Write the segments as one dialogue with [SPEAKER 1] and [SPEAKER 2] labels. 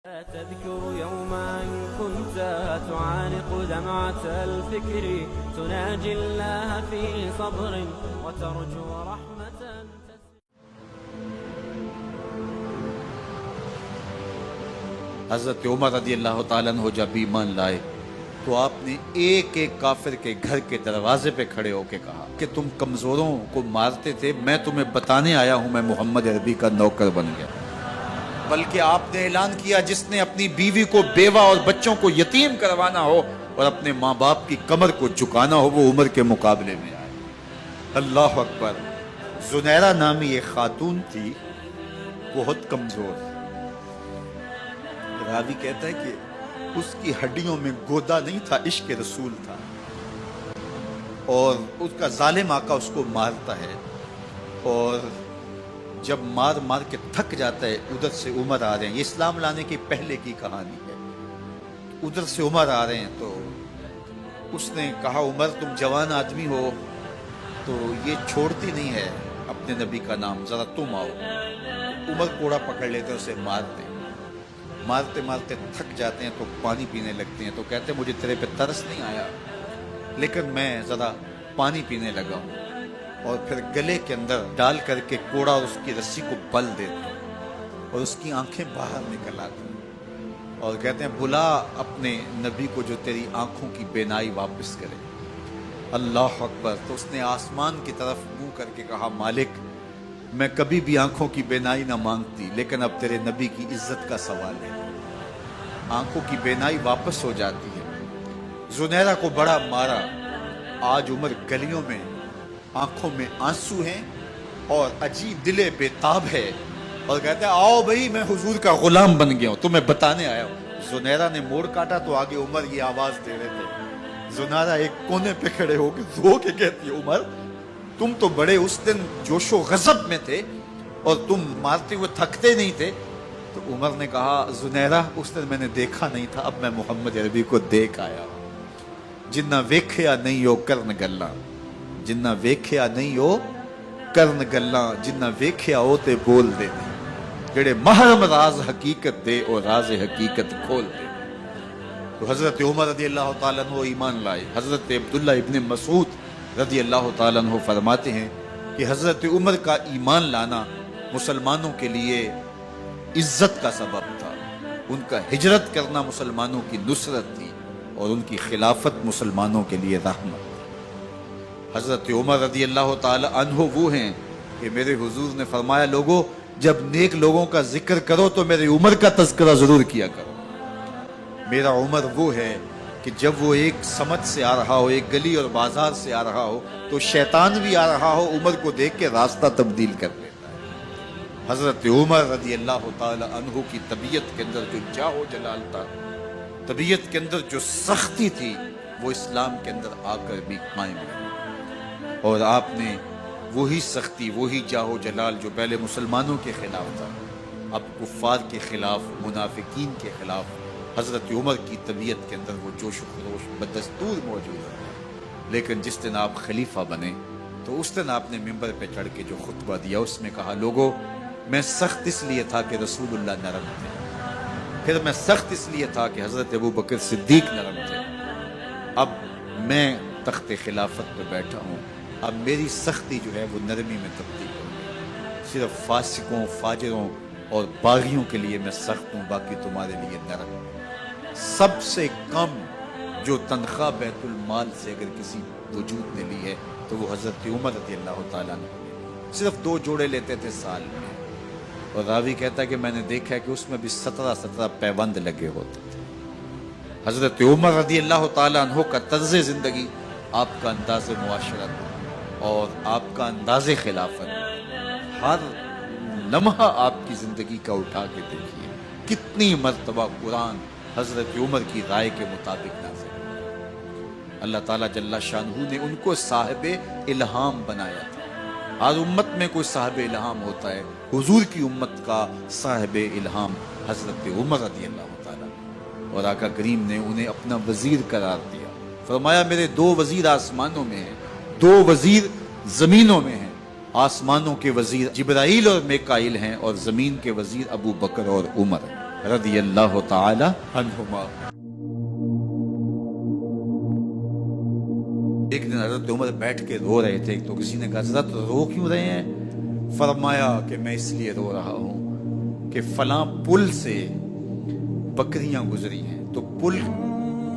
[SPEAKER 1] تذكر يوما كنت تعانق دمعة الفكر تناجي الله في صبر وترجو رحمة.
[SPEAKER 2] حضرت عمر رضی اللہ تعالیٰ عنہ جب ایمان لائے تو آپ نے ایک ایک کافر کے گھر کے دروازے پہ کھڑے ہو کے کہا کہ تم کمزوروں کو مارتے تھے، میں تمہیں بتانے آیا ہوں میں محمد عربی کا نوکر بن گیا۔ بلکہ آپ نے اعلان کیا جس نے اپنی بیوی کو بیوہ اور بچوں کو یتیم کروانا ہو اور اپنے ماں باپ کی کمر کو جھکانا ہو وہ عمر کے مقابلے میں آئے۔ اللہ اکبر۔ زنیرہ نامی ایک خاتون تھی، بہت کمزور، راوی کہتا ہے کہ اس کی ہڈیوں میں گودا نہیں تھا، عشق رسول تھا، اور اس کا ظالم آقا اس کو مارتا ہے، اور جب مار مار کے تھک جاتا ہے ادھر سے عمر آ رہے ہیں، یہ اسلام لانے کی پہلے کی کہانی ہے، ادھر سے عمر آ رہے ہیں تو اس نے کہا عمر تم جوان آدمی ہو تو یہ چھوڑتی نہیں ہے اپنے نبی کا نام، ذرا تم آؤ۔ عمر کوڑا پکڑ لیتے اسے مارتے مارتے مارتے تھک جاتے ہیں تو پانی پینے لگتے ہیں، تو کہتے ہیں مجھے تیرے پہ ترس نہیں آیا لیکن میں ذرا پانی پینے لگا ہوں، اور پھر گلے کے اندر ڈال کر کے کوڑا اور اس کی رسی کو بل دیتے ہیں اور اس کی آنکھیں باہر نکل آتی ہیں اور کہتے ہیں بلا اپنے نبی کو جو تیری آنکھوں کی بینائی واپس کرے۔ اللہ اکبر۔ تو اس نے آسمان کی طرف منہ کر کے کہا مالک میں کبھی بھی آنکھوں کی بینائی نہ مانگتی لیکن اب تیرے نبی کی عزت کا سوال ہے۔ آنکھوں کی بینائی واپس ہو جاتی ہے۔ زنیرہ کو بڑا مارا، آج عمر گلیوں میں آنکھوں میں آنسو ہیں اور عجیب دل بے تاب ہے، اور کہتے ہیں آؤ بھئی میں حضور کا غلام بن گیا ہوں، تمہیں بتانے آیا ہوں۔ زنیرہ نے موڑ کاٹا تو آگے عمر یہ آواز دے رہے تھے۔ زنیرہ ایک کونے پہ کھڑے ہو کے رو کے کہتی ہے عمر تم تو بڑے اس دن جوش و غضب میں تھے اور تم مارتے ہوئے تھکتے نہیں تھے۔ تو عمر نے کہا زنیرہ اس دن میں نے دیکھا نہیں تھا، اب میں محمد عربی کو دیکھ آیا ہوں۔ جنہ ویکھیا نہیں ہو کرن گلاں، جنہ ویکھیا نہیں ہو کرن گلاں، جنہ ویکھیا ہو تے بول دے، جڑے محرم راز حقیقت دے اور راز حقیقت کھول دے۔ تو حضرت عمر رضی اللہ تعالیٰ عنہ ایمان لائے۔ حضرت عبداللہ ابن مسعود رضی اللہ تعالیٰ عنہ فرماتے ہیں کہ حضرت عمر کا ایمان لانا مسلمانوں کے لیے عزت کا سبب تھا، ان کا ہجرت کرنا مسلمانوں کی نصرت تھی اور ان کی خلافت مسلمانوں کے لیے رحمت۔ حضرت عمر رضی اللہ تعالیٰ عنہ وہ ہیں کہ میرے حضور نے فرمایا لوگوں جب نیک لوگوں کا ذکر کرو تو میرے عمر کا تذکرہ ضرور کیا کرو۔ میرا عمر وہ ہے کہ جب وہ ایک سمت سے آ رہا ہو، ایک گلی اور بازار سے آ رہا ہو تو شیطان بھی آ رہا ہو عمر کو دیکھ کے راستہ تبدیل کر لیتا ہے۔ حضرت عمر رضی اللہ تعالی عنہ کی طبیعت کے اندر جو جاہ و جلال تھا، طبیعت کے اندر جو سختی تھی، وہ اسلام کے اندر آ کر بھی قائم رہی، اور آپ نے وہی سختی، وہی جاہ و جلال جو پہلے مسلمانوں کے خلاف تھا اب کفار کے خلاف، منافقین کے خلاف حضرت عمر کی طبیعت کے اندر وہ جوش و خروش بدستور موجود ہے۔ لیکن جس دن آپ خلیفہ بنے تو اس دن آپ نے ممبر پہ چڑھ کے جو خطبہ دیا اس میں کہا لوگوں میں سخت اس لیے تھا کہ رسول اللہ نرم تھے، پھر میں سخت اس لیے تھا کہ حضرت ابو بکر صدیق نرم تھے، اب میں تخت خلافت پہ بیٹھا ہوں، اب میری سختی جو ہے وہ نرمی میں تبدیل ہو گئی، صرف فاسقوں، فاجروں اور باغیوں کے لیے میں سخت ہوں، باقی تمہارے لیے نرم ہوں۔ سب سے کم جو تنخواہ بیت المال سے اگر کسی وجود نے لی ہے تو وہ حضرت عمر رضی اللہ تعالیٰ نے صرف 2 جوڑے لیتے تھے سال میں، اور راوی کہتا ہے کہ میں نے دیکھا ہے کہ اس میں بھی 17 پیوند لگے ہوتے تھے۔ حضرت عمر رضی اللہ تعالیٰ عنہ کا طرز زندگی، آپ کا انداز معاشرت اور آپ کا انداز خلافت، ہر لمحہ آپ کی زندگی کا اٹھا کے دیکھیے کتنی مرتبہ قرآن حضرت عمر کی رائے کے مطابق نازل ہے۔ اللہ تعالیٰ جل شانہ نے ان کو صاحب الہام بنایا تھا۔ ہر امت میں کوئی صاحب الہام ہوتا ہے، حضور کی امت کا صاحب الہام حضرت عمر رضی اللہ تعالیٰ، اور آقا کریم نے انہیں اپنا وزیر قرار دیا۔ فرمایا میرے 2 وزیر آسمانوں میں ہیں، 2 وزیر زمینوں میں ہیں، آسمانوں کے وزیر جبرائیل اور میکائیل ہیں اور زمین کے وزیر ابو بکر اور عمر ہیں۔ رضی اللہ تعالی عنہما۔ ایک دن حضرت عمر بیٹھ کے رو رہے تھے، تو کسی نے کہا حضرت رو کیوں رہے ہیں؟ فرمایا کہ میں اس لیے رو رہا ہوں کہ فلاں پل سے بکریاں گزری ہیں، تو پل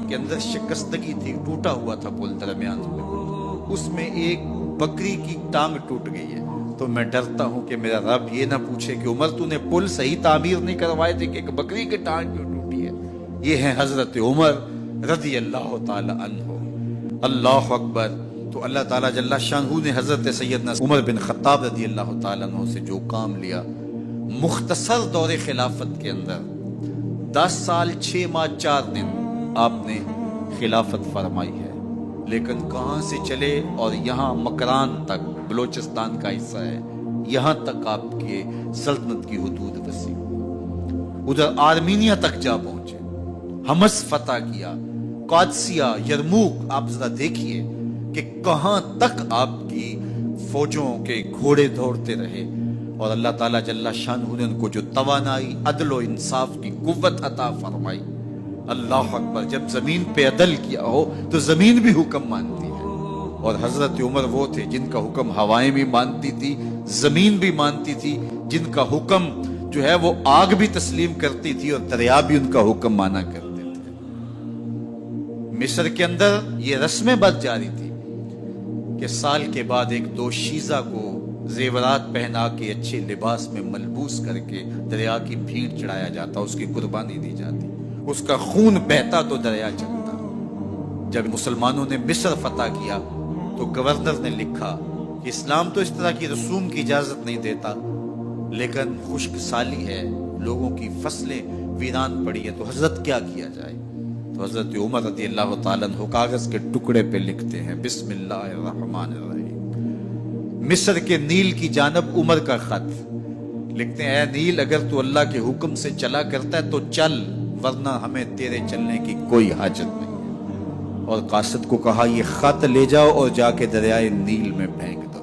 [SPEAKER 2] کے اندر شکستگی تھی، ٹوٹا ہوا تھا پل درمیان میں، اس میں ایک بکری کی ٹانگ ٹوٹ گئی ہے، تو میں ڈرتا ہوں کہ میرا رب یہ نہ پوچھے کہ عمر تو نے پل صحیح تعمیر نہیں کروائے تھے کہ ایک بکری کی ٹانگ کیوں ٹوٹی ہے۔ یہ ہیں حضرت عمر رضی اللہ تعالی عنہ۔ اللہ اکبر۔ تو اللہ تعالیٰ جل شانہ نے حضرت سیدنا عمر بن خطاب رضی اللہ تعالیٰ عنہ سے جو کام لیا، مختصر دور خلافت کے اندر 10 سال 6 ماہ 4 دن آپ نے خلافت فرمائی ہے، لیکن کہاں سے چلے اور یہاں مکران تک، بلوچستان کا حصہ ہے، یہاں تک آپ کے سلطنت کی حدود وسیع، ادھر آرمینیا تک جا پہنچے، حمص فتح کیا، قادسیہ، یرموک۔ آپ ذرا دیکھیے کہ کہاں تک آپ کی فوجوں کے گھوڑے دوڑتے رہے، اور اللہ تعالیٰ جل شانہ نے ان کو جو توانائی، عدل و انصاف کی قوت عطا فرمائی۔ اللہ اکبر۔ جب زمین پہ عدل کیا ہو تو زمین بھی حکم مانتی ہے، اور حضرت عمر وہ تھے جن کا حکم ہوائیں بھی مانتی تھی، زمین بھی مانتی تھی، جن کا حکم جو ہے وہ آگ بھی تسلیم کرتی تھی، اور دریا بھی ان کا حکم مانا کرتے تھے۔ مصر کے اندر یہ رسم بد جاری تھی کہ سال کے بعد ایک دوشیزہ کو زیورات پہنا کے اچھے لباس میں ملبوس کر کے دریا کی بھیڑ چڑھایا جاتا، اس کی قربانی دی جاتی، اس کا خون بہتا تو دریا چلتا۔ جب مسلمانوں نے مصر فتح کیا تو گورنر نے لکھا کہ اسلام تو اس طرح کی رسوم کی اجازت نہیں دیتا، لیکن خشک سالی ہے، لوگوں کی فصلیں ویران پڑی ہے، تو حضرت کیا کیا جائے؟ تو حضرت عمر رضی اللہ تعالیٰ عنہ کاغذ کے ٹکڑے پہ لکھتے ہیں بسم اللہ الرحمن الرحیم، مصر کے نیل کی جانب عمر کا خط لکھتے ہیں، اے نیل اگر تو اللہ کے حکم سے چلا کرتا ہے تو چل، ورنہ ہمیں تیرے چلنے کی کوئی حاجت نہیں۔ اور قاصد کو کہا یہ خط لے جاؤ اور جا کے دریائے نیل میں پھینک دو۔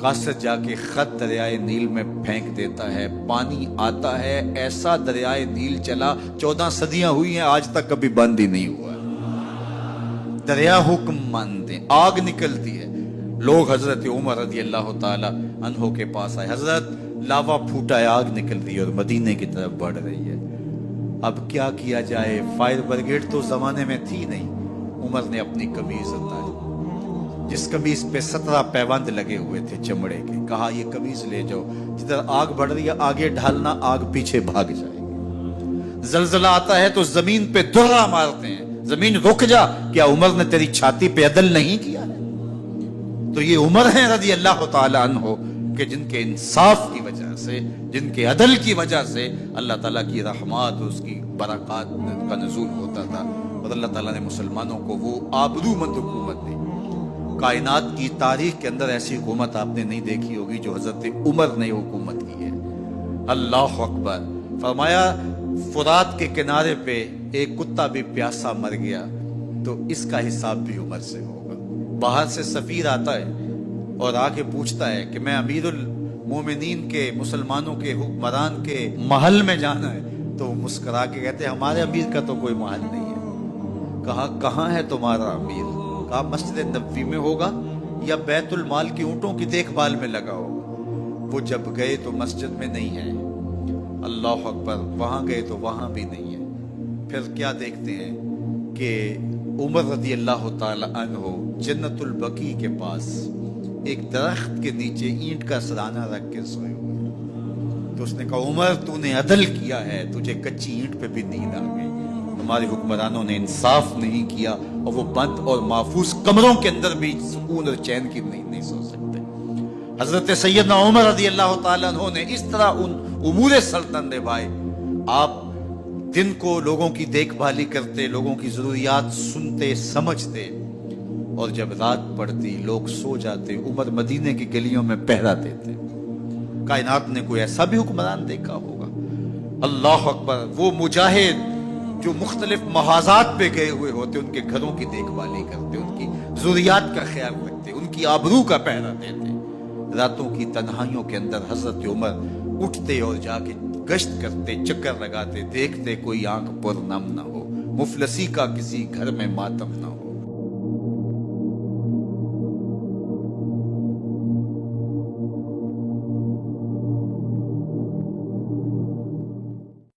[SPEAKER 2] قاصد جا کے خط دریائے نیل میں پھینک دیتا ہے، پانی آتا ہے، ایسا دریائے نیل چلا، 14 صدیاں ہوئی ہیں آج تک کبھی بند ہی نہیں ہوا۔ دریا حکم مانتے، آگ نکلتی ہے۔ لوگ حضرت عمر رضی اللہ تعالی عنہ کے پاس آئے، حضرت لاوا پھوٹا ہے، آگ نکل رہی ہے اور مدینے کی طرف بڑھ رہی ہے، اب کیا کیا جائے؟ فائر بریگیڈ تو زمانے میں تھی نہیں۔ عمر نے اپنی قمیض اتاری، جس قمیض پہ 17 پیوند لگے ہوئے تھے چمڑے کے، کہا یہ قمیض لے جاؤ، جدھر آگ بڑھ رہی ہے آگے ڈھالنا، آگ پیچھے بھاگ جائے گی۔ زلزلہ آتا ہے تو زمین پہ درہ مارتے ہیں، زمین رک جا، کیا عمر نے تیری چھاتی پہ عدل نہیں کیا ہے؟ تو یہ عمر ہیں رضی اللہ تعالی عنہ کہ جن کے انصاف کی وجہ سے، جن کے عدل کی وجہ سے اللہ تعالیٰ کی رحمات اور اس کی برکات کا نزول ہوتا تھا، اور اللہ تعالیٰ نے مسلمانوں کو وہ آبرومند حکومت دی۔ کائنات کی تاریخ کے اندر ایسی حکومت آپ نے نہیں دیکھی ہوگی جو حضرت عمر نے حکومت کی ہے۔ اللہ اکبر۔ فرمایا فرات کے کنارے پہ ایک کتا بھی پیاسا مر گیا تو اس کا حساب بھی عمر سے ہوگا۔ باہر سے سفیر آتا ہے اور آ کے پوچھتا ہے کہ میں امیر المومنین کے، مسلمانوں کے حکمران کے محل میں جانا ہے، تو وہ مسکرا کے کہتے ہیں ہمارے امیر کا تو کوئی محل نہیں ہے۔ کہا کہاں ہے تمہارا امیر؟ کہا مسجد نبوی میں ہوگا یا بیت المال کی اونٹوں کی دیکھ بھال میں لگا ہوگا۔ وہ جب گئے تو مسجد میں نہیں ہے، اللہ اکبر، وہاں گئے تو وہاں بھی نہیں ہے۔ پھر کیا دیکھتے ہیں کہ عمر رضی اللہ تعالی عنہ جنت البقیع کے پاس ایک درخت کے نیچے اینٹ کا سرانہ رکھ کے سوئے ہوئے، تو اس نے کہا عمر تو نے عدل کیا ہے، تجھے کچی اینٹ پہ بھی نیند آ گئی، ہمارے حکمرانوں نے انصاف نہیں کیا، اور وہ بند اور محفوظ کمروں کے اندر بھی سکون اور چین کی نہیں سو سکتے۔ حضرت سیدنا عمر رضی اللہ تعالیٰ عنہ نے اس طرح ان امور سلطنت نبھائے۔ آپ دن کو لوگوں کی دیکھ بھالی کرتے، لوگوں کی ضروریات سنتے سمجھتے، اور جب رات پڑتی لوگ سو جاتے، عمر مدینے کی گلیوں میں پہرا دیتے۔ کائنات نے کوئی ایسا بھی حکمران دیکھا ہوگا؟ اللہ اکبر۔ وہ مجاہد جو مختلف محاذات پہ گئے ہوئے ہوتے، ان کے گھروں کی دیکھ بھالی کرتے، ان کی ضروریات کا خیال رکھتے، ان کی آبرو کا پہرا دیتے۔ راتوں کی تنہائیوں کے اندر حضرت عمر اٹھتے اور جا کے گشت کرتے، چکر لگاتے، دیکھتے کوئی آنکھ پر نم نہ ہو، مفلسی کا کسی گھر میں ماتم نہ ہو۔